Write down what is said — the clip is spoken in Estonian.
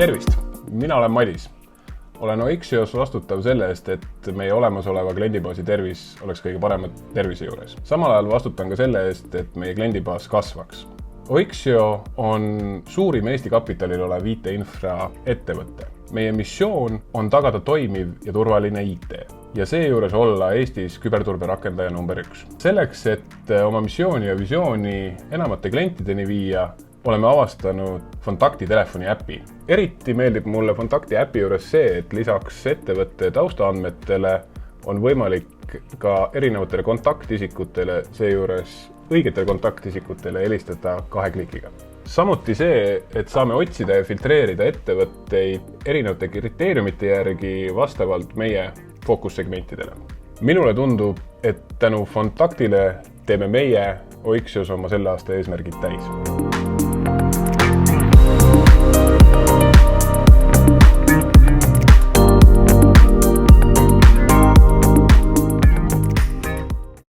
Tervist! Mina olen Madis. Olen Oixios vastutav selle eest, et meie olemasoleva kliendibaasi tervis oleks kõige parema tervise juures. Samal ajal vastutan ka selle eest, et meie kliendibaas kasvaks. Oixio on suurim Eesti kapitalil olev IT-infra ettevõte. Meie missioon on tagada toimiv ja turvaline IT ja seejuures olla Eestis küberturbe rakendaja number 1. Selleks, et oma missiooni ja visiooni enamate klientideni viia, oleme avastanud Fontakti telefoni äpi. Eriti meeldib mulle Fontakti äpi juures see, et lisaks ettevõtte taustaandmetele on võimalik ka erinevatele kontaktisikutele, seejuures õigetele kontaktisikutele helistada 2 klikiga. Samuti see, et saame otsida ja filtreerida ettevõtteid erinevate kriteeriumite järgi vastavalt meie fookussegmentidele. Minule tundub, et tänu Fontaktile teeme meie Oixios oma selle aasta eesmärgid täis.